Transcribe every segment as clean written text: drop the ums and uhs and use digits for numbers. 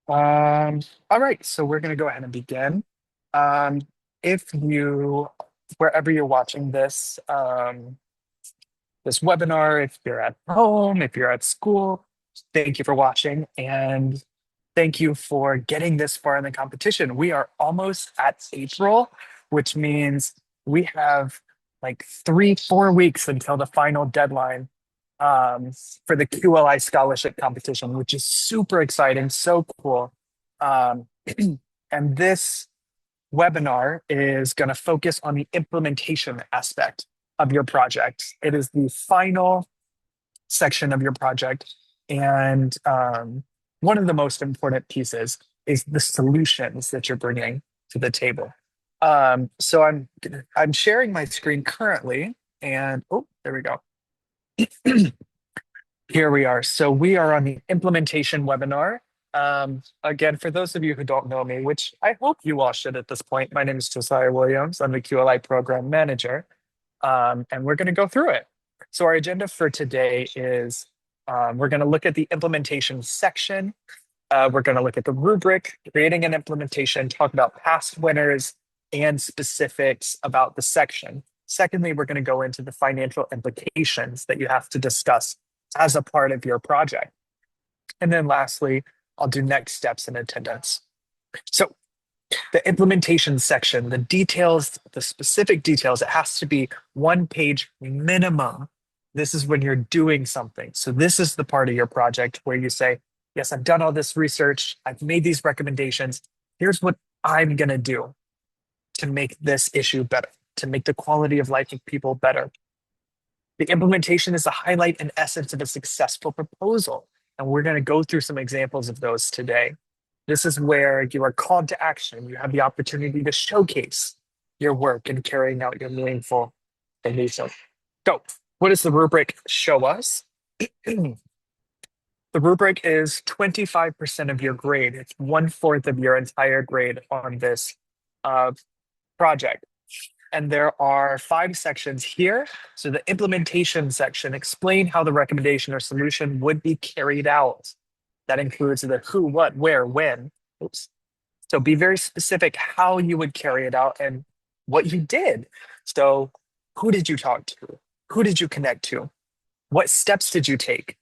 All right, so we're going to go ahead and begin. Um, if you, wherever you're watching this webinar, if you're at home, if you're at school, thank you for watching and thank you for getting this far in the competition. We are almost at April, which means we have like 3, 4 weeks until the final deadline um, for the QLI scholarship competition, which is super exciting, so cool. Um, and this webinar is going to focus on the implementation aspect of your project. It is the final section of your project. And one of the most important pieces is the solutions that you're bringing to the table. So I'm sharing my screen currently, and oh, there we go. Here we are. So we are on the implementation webinar. Again, for those of you who don't know me, which I hope you all should at this point, my name is Josiah Williams. I'm the QLI Program Manager, and we're going to go through it. So our agenda for today is we're going to look at the implementation section. We're going to look at the rubric, creating an implementation, talk about past winners and specifics about the section. Secondly, we're going to go into the financial implications that you have to discuss as a part of your project. And then lastly, I'll do next steps in attendance. So the implementation section, the details, the specific details, it has to be 1 page minimum. This is when you're doing something. So this is the part of your project where you say, yes, I've done all this research. I've made these recommendations. Here's what I'm going to do to make this issue better, to make the quality of life of people better. The implementation is the highlight and essence of a successful proposal. And we're going to go through some examples of those today. This is where you are called to action. You have the opportunity to showcase your work in carrying out your meaningful mission. So, what does the rubric show us? The rubric is 25% of your grade. It's 1/4 of your entire grade on this project. And there are 5 sections here. So the implementation section, explain how the recommendation or solution would be carried out. That includes the who, what, where, when. Oops. So be very specific how you would carry it out and what you did. So who did you talk to? Who did you connect to? What steps did you take?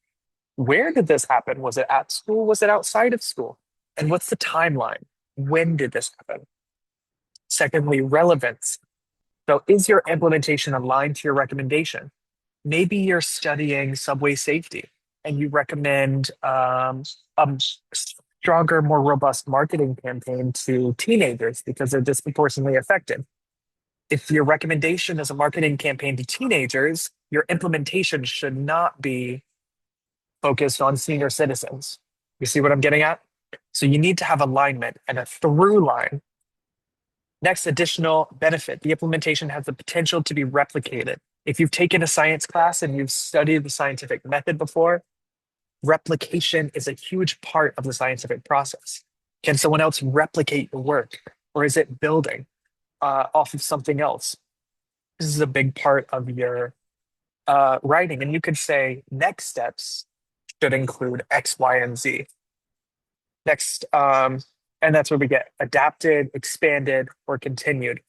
Where did this happen? Was it at school? Was it outside of school? And what's the timeline? When did this happen? Secondly, relevance. So is your implementation aligned to your recommendation? Maybe you're studying subway safety and you recommend a stronger, more robust marketing campaign to teenagers because they're disproportionately affected. If your recommendation is a marketing campaign to teenagers, your implementation should not be focused on senior citizens. You see what I'm getting at? So you need to have alignment and a through line. Next, additional benefit. The implementation has the potential to be replicated. If you've taken a science class and you've studied the scientific method before, replication is a huge part of the scientific process. Can someone else replicate your work, or is it building off of something else? This is a big part of your writing. And you could say next steps should include X, Y, and Z. Next, and that's where we get adapted, expanded, or continued.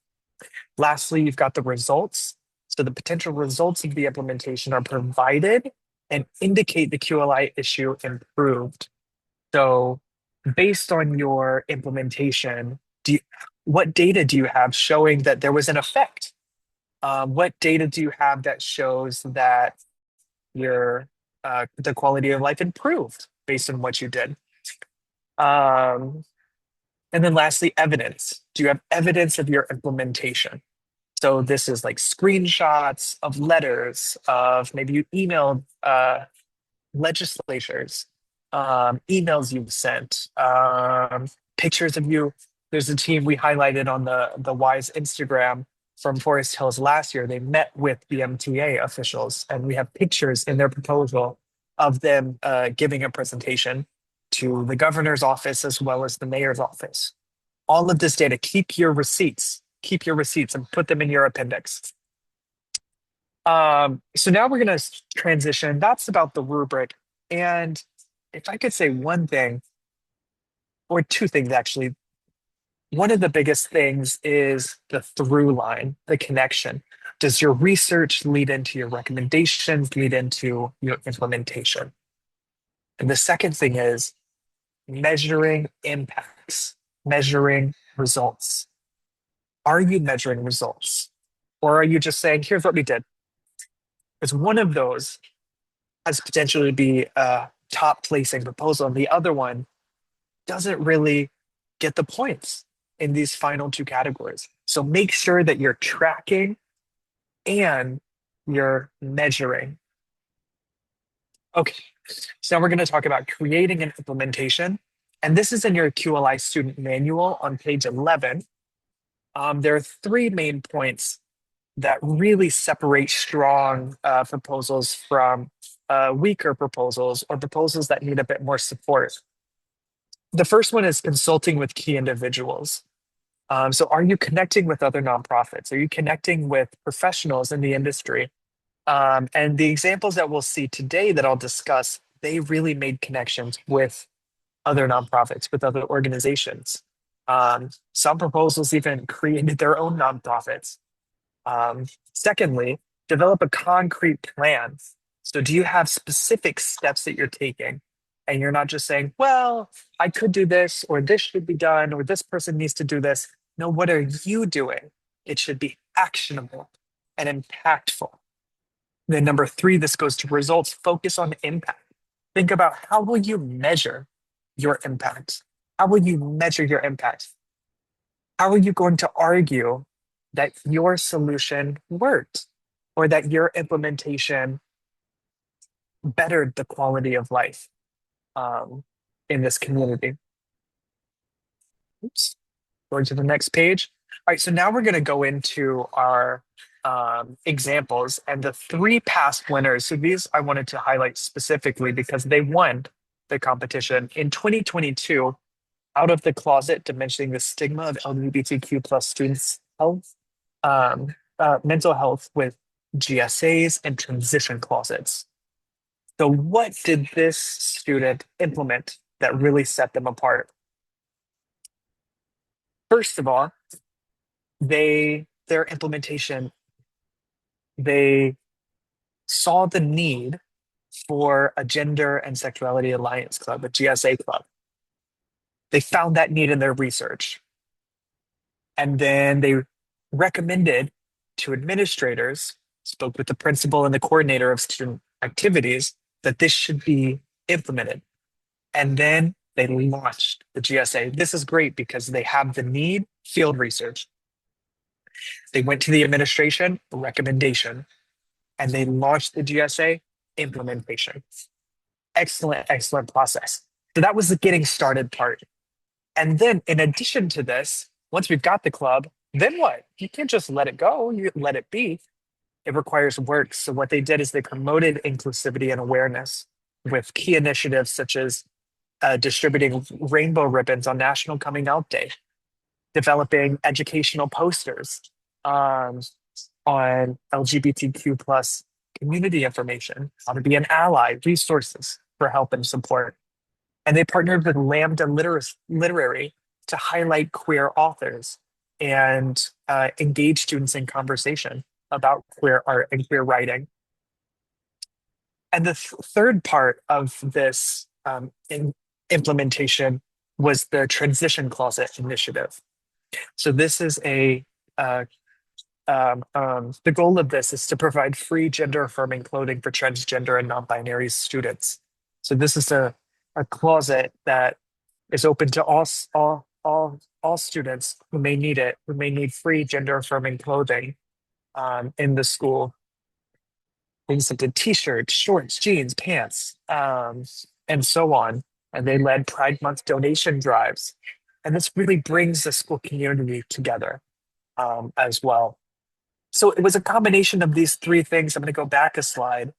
Lastly, you've got the results. So the potential results of the implementation are provided and indicate the QLI issue improved. So based on your implementation, what data do you have showing that there was an effect? What data do you have that shows that your the quality of life improved based on what you did? Um, and then lastly, evidence. Do you have evidence of your implementation? So this is like screenshots of letters of maybe you emailed legislatures, emails you've sent, pictures of you. There's a team we highlighted on the WISE Instagram from Forest Hills last year. They met with the MTA officials, and we have pictures in their proposal of them giving a presentation to the governor's office as well as the mayor's office. All of this data, keep your receipts and put them in your appendix. So now we're going to transition. That's about the rubric. And if I could say one thing, or two things actually. One of the biggest things is the through line, the connection. Does your research lead into your recommendations, lead into your implementation? And the second thing is measuring impacts, measuring results. Are you measuring results? Or are you just saying, here's what we did? Because one of those has potentially to be a top placing proposal, and the other one doesn't really get the points in these final two categories. So make sure that you're tracking and you're measuring. Okay, so now we're going to talk about creating an implementation. And this is in your QLI student manual on page 11. There are three main points that really separate strong proposals from weaker proposals or proposals that need a bit more support. The first one is consulting with key individuals. So are you connecting with other nonprofits? Are you connecting with professionals in the industry? And the examples that we'll see today that I'll discuss, they really made connections with other nonprofits, with other organizations. Some proposals even created their own nonprofits. Secondly, develop a concrete plan. So do you have specific steps that you're taking? And you're not just saying, well, I could do this, or this should be done, or this person needs to do this. No, what are you doing? It should be actionable and impactful. Then number three, this goes to results. Focus on impact. Think about how will you measure your impact? How will you measure your impact? How are you going to argue that your solution worked or that your implementation bettered the quality of life in this community? Oops. Going to the next page. All right, so now we're going to go into our examples and the three past winners. So these I wanted to highlight specifically because they won the competition in 2022. Out of the Closet, Diminishing the Stigma of LGBTQ plus students' health, mental health with GSAs and transition closets. So what did this student implement that really set them apart? First of all, their implementation, they saw the need for a gender and sexuality alliance club, a GSA club. They found that need in their research. And then they recommended to administrators, spoke with the principal and the coordinator of student activities, that this should be implemented. And then they launched the GSA. This is great because they have the need, field research. They went to the administration, recommendation, and they launched the GSA, implementation. Excellent, excellent process. So that was the getting started part. And then in addition to this, once we've got the club, then what? You can't just let it go, you let it be. It requires work. So what they did is they promoted inclusivity and awareness with key initiatives such as distributing rainbow ribbons on National Coming Out Day, developing educational posters on LGBTQ plus community information, how to be an ally, resources for help and support. And they partnered with Lambda Literary to highlight queer authors and engage students in conversation about queer art and queer writing. And the third part of this implementation was the Transition Closet Initiative. So this is the goal of this is to provide free gender affirming clothing for transgender and non-binary students. So this is a closet that is open to all students who may need it, who may need free gender affirming clothing in the school. Things such as t-shirts, shorts, jeans, pants, and so on. And they led Pride Month donation drives. And this really brings the school community together as well. So it was a combination of these three things. I'm going to go back a slide,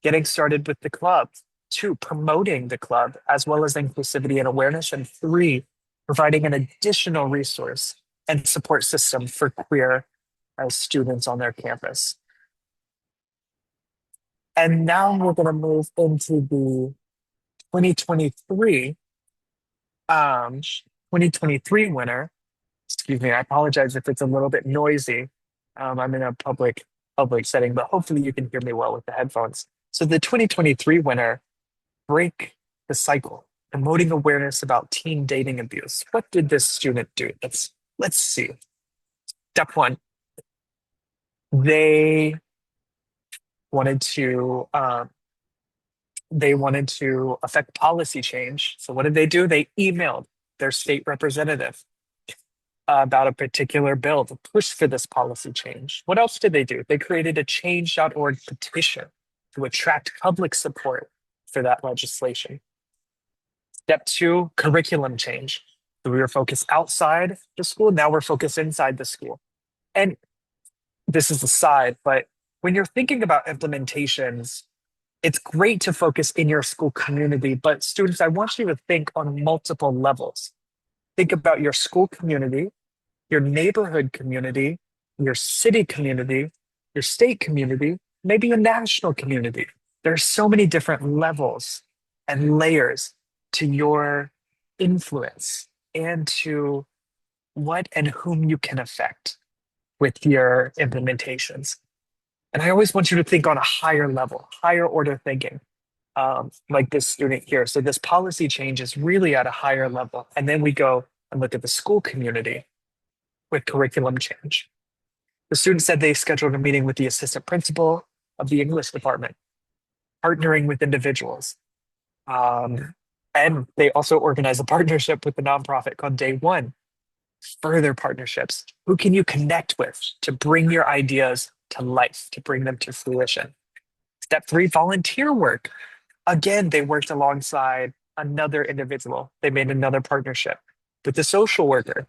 getting started with the club, two, promoting the club, as well as inclusivity and awareness, and three, providing an additional resource and support system for queer students on their campus. And now we're going to move into the 2023 Um, 2023 winner, excuse me, I apologize if it's a little bit noisy. I'm in a public setting, but hopefully you can hear me well with the headphones. So the 2023 winner, break the cycle, promoting awareness about teen dating abuse. What did this student do? Let's see. Step one, they wanted to they wanted to affect policy change. So what did they do? They emailed their state representative about a particular bill to push for this policy change. What else did they do? They created a change.org petition to attract public support for that legislation. Step two, curriculum change. So we were focused outside the school. Now we're focused inside the school. And this is a side, but when you're thinking about implementations, it's great to focus in your school community. But students, I want you to think on multiple levels. Think about your school community, your neighborhood community, your city community, your state community, maybe a national community. There are so many different levels and layers to your influence and to what and whom you can affect with your implementations. And I always want you to think on a higher level, higher order thinking, like this student here. So this policy change is really at a higher level. And then we go and look at the school community with curriculum change. The student said they scheduled a meeting with the assistant principal of the English department, partnering with individuals. And they also organized a partnership with the nonprofit called Day One. Further partnerships. Who can you connect with to bring your ideas to life, to bring them to fruition? Step three, volunteer work. Again, they worked alongside another individual. They made another partnership with the social worker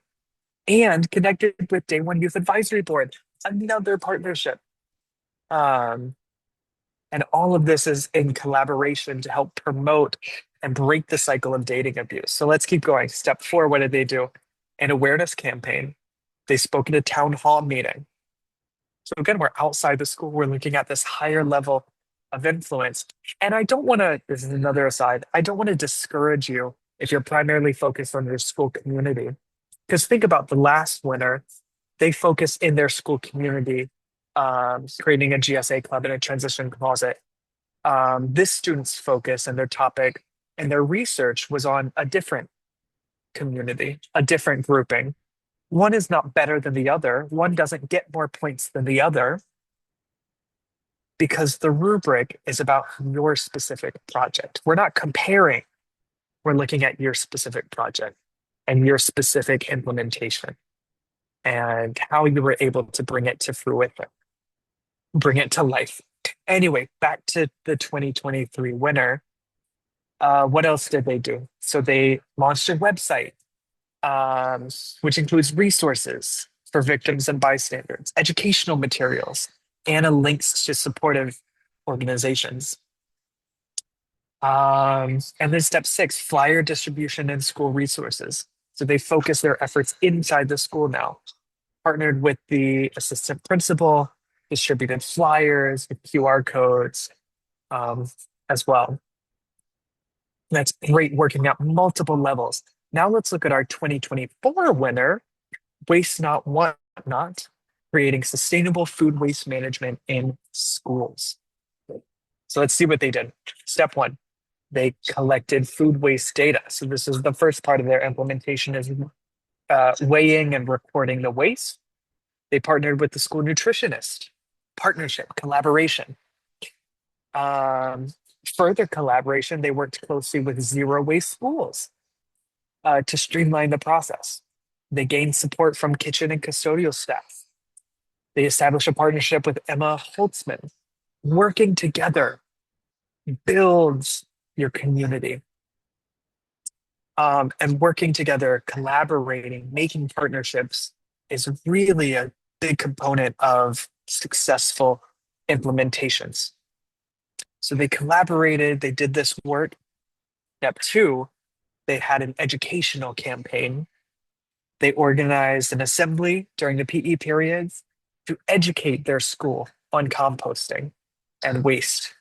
and connected with Day One Youth Advisory Board, another partnership. Um, and all of this is in collaboration to help promote and break the cycle of dating abuse. So let's keep going. Step four, what did they do? An awareness campaign. They spoke at a town hall meeting. So again, we're outside the school. We're looking at this higher level of influence. And I don't want to, this is another aside, I don't want to discourage you if you're primarily focused on your school community. Because think about the last winner, they focus in their school community, creating a GSA club and a transition closet. This student's focus and their topic and their research was on a different community, a different grouping. One is not better than the other. One doesn't get more points than the other because the rubric is about your specific project. We're not comparing, we're looking at your specific project and your specific implementation and how you were able to bring it to fruition, bring it to life. Anyway, back to the 2023 winner. What else did they do? So they launched a website, which includes resources for victims and bystanders, educational materials, and a links to supportive organizations. And then step six, flyer distribution and school resources. So they focus their efforts inside the school now, partnered with the assistant principal, distributed flyers with QR codes as well. That's great, working at multiple levels. Now let's look at our 2024 winner, Waste Not, Want Not, creating sustainable food waste management in schools. So let's see what they did. Step one, they collected food waste data. So this is the first part of their implementation is weighing and recording the waste. They partnered with the school nutritionist, partnership, collaboration. Further collaboration, they worked closely with zero waste schools to streamline the process. They gained support from kitchen and custodial staff. They established a partnership with Emma Holtzman. Working together builds your community. And working together, collaborating, making partnerships is really a big component of successful implementations. So they collaborated, they did this work. Step two, they had an educational campaign. They organized an assembly during the PE periods to educate their school on composting and waste.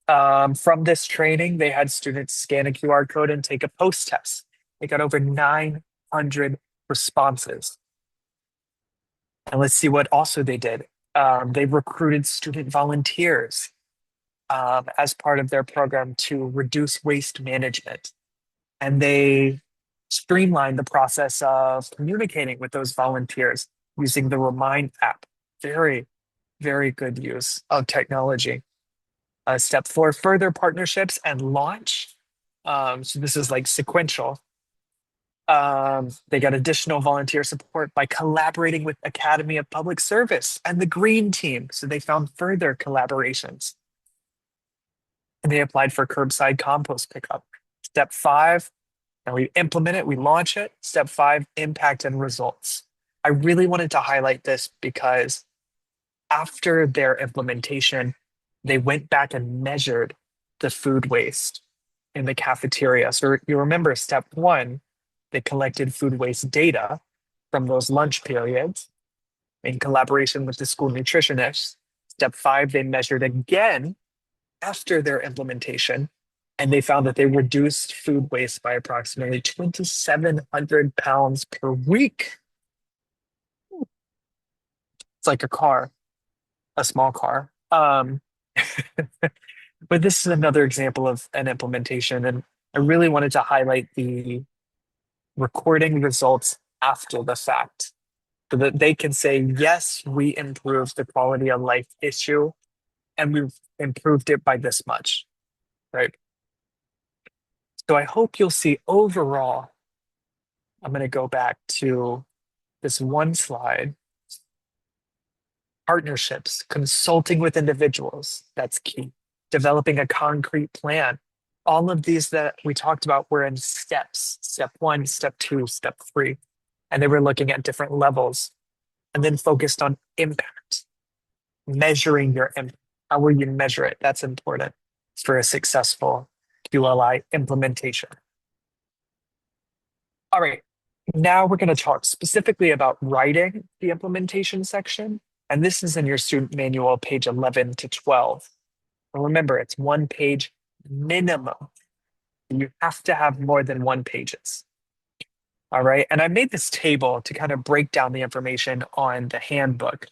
From this training, they had students scan a QR code and take a post test. They got over 900 responses. And let's see what also they did. They recruited student volunteers as part of their program to reduce waste management. And they streamlined the process of communicating with those volunteers using the Remind app. Very, very good use of technology. Step four, further partnerships and launch. So this is like sequential. They got additional volunteer support by collaborating with Academy of Public Service and the Green Team. So they found further collaborations. And they applied for curbside compost pickup. Step five, and we implement it, we launch it. Step five, impact and results. I really wanted to highlight this because after their implementation, they went back and measured the food waste in the cafeteria. So you remember step one, they collected food waste data from those lunch periods in collaboration with the school nutritionists. Step five, they measured again after their implementation, and they found that they reduced food waste by approximately 2,700 pounds per week. It's like a car, a small car. But this is another example of an implementation, and I really wanted to highlight the recording results after the fact so that they can say, yes, we improved the quality of life issue and we've improved it by this much, right? So I hope you'll see overall, I'm going to go back to this one slide. Partnerships, consulting with individuals, that's key. Developing a concrete plan. All of these that we talked about were in steps, step one, step two, step three. And they were looking at different levels and then focused on impact, measuring your impact. How will you measure it? That's important for a successful QLI implementation. All right, now we're going to talk specifically about writing the implementation section. And this is in your student manual, page 11 to 12. And remember, it's one page minimum. You have to have more than one pages. All right. And I made this table to kind of break down the information on the handbook,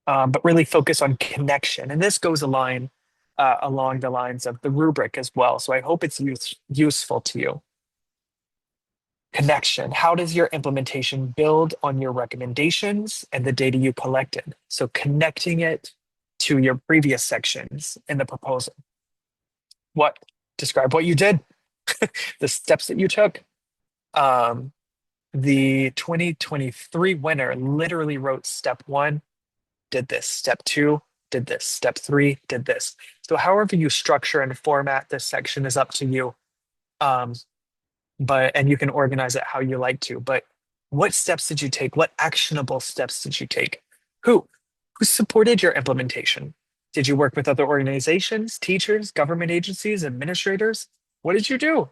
but really focus on connection. And this goes along the lines of the rubric as well. So I hope it's useful to you. Connection. How does your implementation build on your recommendations and the data you collected? So connecting it to your previous sections in the proposal. Describe what you did, the steps that you took. The 2023 winner literally wrote step one, did this, step two, did this, step three, did this. So however you structure and format this section is up to you. And you can organize it how you like to. But what steps did you take? What actionable steps did you take? Who supported your implementation? Did you work with other organizations, teachers, government agencies, administrators? What did you do?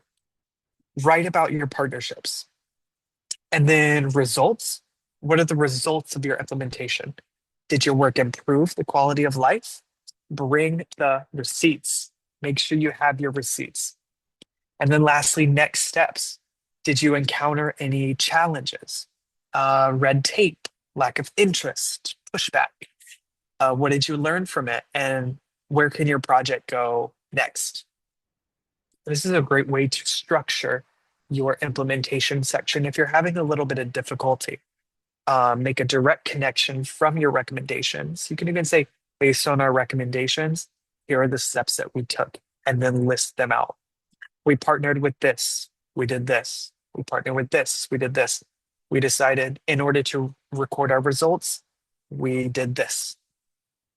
Write about your partnerships. And then results. What are the results of your implementation? Did your work improve the quality of life? Bring the receipts. Make sure you have your receipts. And then lastly, next steps. Did you encounter any challenges? Red tape, lack of interest, pushback? What did you learn from it? And where can your project go next? This is a great way to structure your implementation section if you're having a little bit of difficulty. Make a direct connection from your recommendations. You can even say, based on our recommendations, here are the steps that we took, and then list them out. We partnered with this. We did this. We partnered with this. We did this. We decided in order to record our results, we did this.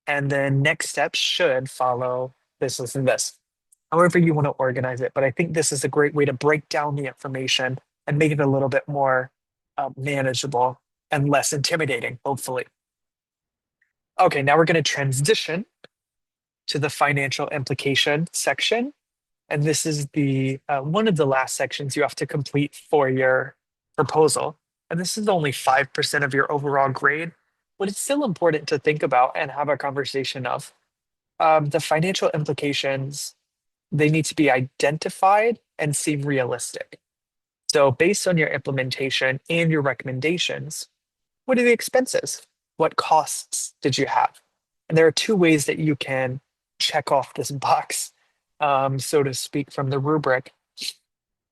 And then next steps should follow this, this, and this. However you want to organize it. But I think this is a great way to break down the information and make it a little bit more manageable and less intimidating, hopefully. Okay, now we're going to transition to the financial implication section. And this is the one of the last sections you have to complete for your proposal. And this is only 5% of your overall grade, but it's still important to think about and have a conversation of. The financial implications, they need to be identified and seem realistic. So based on your implementation and your recommendations, what are the expenses? What costs did you have? And there are two ways that you can check off this box, so to speak, from the rubric.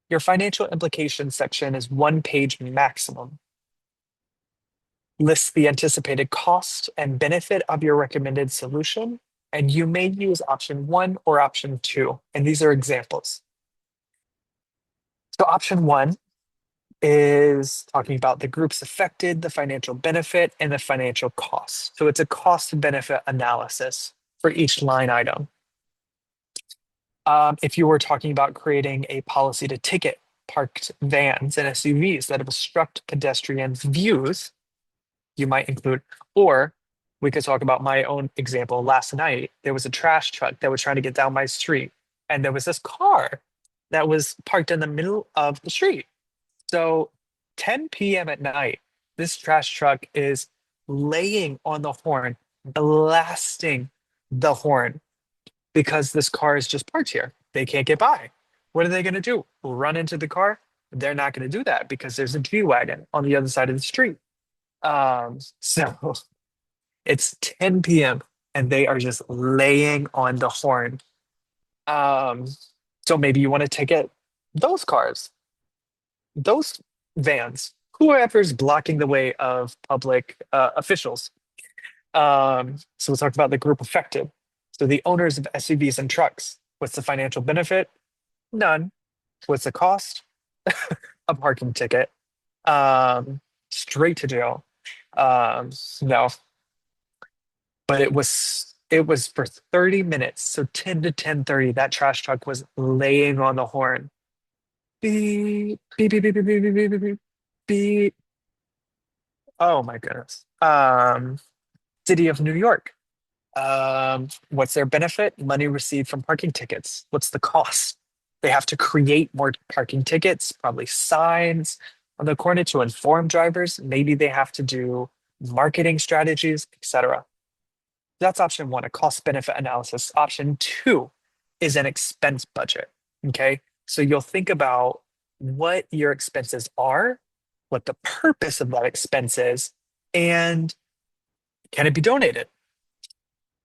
Your financial implications section is 1 page maximum. Lists the anticipated cost and benefit of your recommended solution, and you may use option 1 or option 2. And these are examples. So option 1 is talking about the groups affected, the financial benefit, and the financial cost. So it's a cost benefit analysis for each line item. If you were talking about creating a policy to ticket parked vans and SUVs that obstruct pedestrians' views, you might include, or we could talk about my own example. Last night, there was a trash truck that was trying to get down my street, and there was this car that was parked in the middle of the street. So 10 p.m. at night, this trash truck is laying on the horn, blasting the horn because this car is just parked here. They can't get by. What are they going to do? Run into the car? They're not going to do that because there's a G-Wagon on the other side of the street. So it's 10 p.m. and they are just laying on the horn. Um, so maybe you want to ticket those cars, those vans, whoever's blocking the way of public officials. So we'll talk about the group affected. So the owners of SUVs and trucks. What's the financial benefit? None. What's the cost? A parking ticket. Straight to jail. No, but it was for 30 minutes. So 10 to 10:30, that trash truck was laying on the horn. Beep, beep, beep, beep, beep, beep, beep, beep, beep, beep. Beep. Oh my goodness. City of New York. What's their benefit? Money received from parking tickets. What's the cost? They have to create more parking tickets, probably signs on the corner to inform drivers. Maybe they have to do marketing strategies, etc. That's option 1, a cost benefit analysis. Option 2 is an expense budget. Okay. So you'll think about what your expenses are, what the purpose of that expense is, and can it be donated?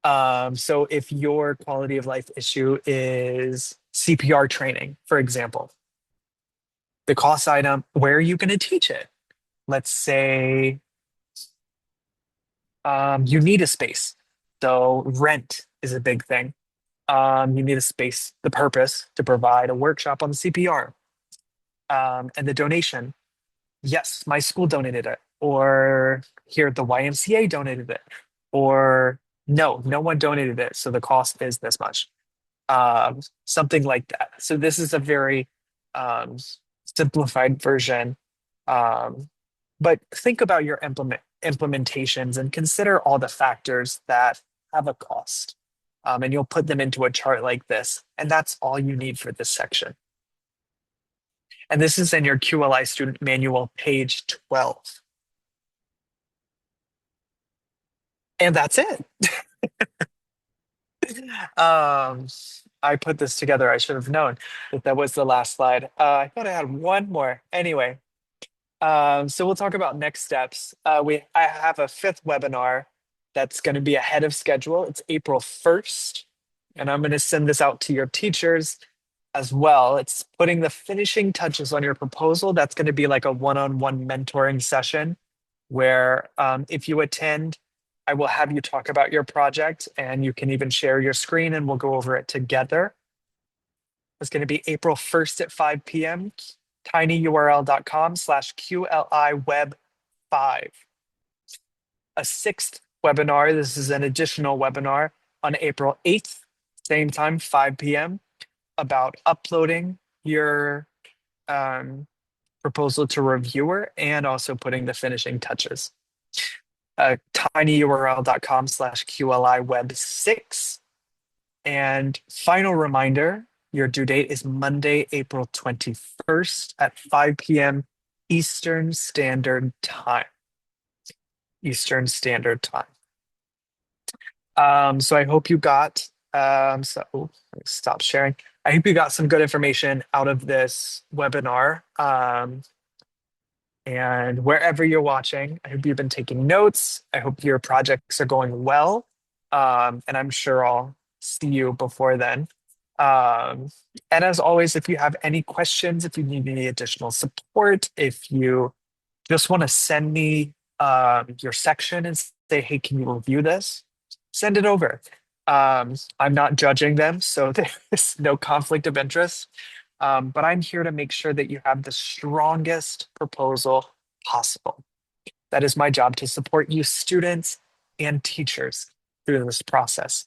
So if your quality of life issue is CPR training, for example, the cost item, where are you going to teach it? Let's say you need a space. So rent is a big thing. You need a space, the purpose to provide a workshop on the CPR. And the donation, yes, my school donated it, or here the YMCA donated it, or no, no one donated it, so the cost is this much. Something like that. So this is a very um, simplified version. Um, but think about your implementations and consider all the factors that have a cost. And you'll put them into a chart like this. And that's all you need for this section. And this is in your QLI student manual, page 12. And that's it. Um, I put this together. I should have known that that was the last slide. I thought I had one more. Anyway, so we'll talk about next steps. I have a fifth webinar that's going to be ahead of schedule. It's April 1st, and I'm going to send this out to your teachers as well. It's putting the finishing touches on your proposal. That's going to be like a one-on-one mentoring session where if you attend, I will have you talk about your project and you can even share your screen and we'll go over it together. It's going to be April 1st at 5 p.m. tinyurl.com/QLI web 5. A sixth webinar, this is an additional webinar on April 8th, same time, 5 p.m. about uploading your proposal to reviewer and also putting the finishing touches. tinyurl.com/QLI web 6. And final reminder, your due date is Monday, April 21st at 5 p.m. Eastern Standard Time. Eastern Standard Time. So I hope you got stop sharing. I hope you got some good information out of this webinar. And wherever you're watching, I hope you've been taking notes. I hope your projects are going well. And I'm sure I'll see you before then. Um, and as always, if you have any questions, if you need any additional support, if you just want to send me your section and say, hey, can you review this? Send it over. I'm not judging them, so there's no conflict of interest. But I'm here to make sure that you have the strongest proposal possible. That is my job to support you, students and teachers, through this process.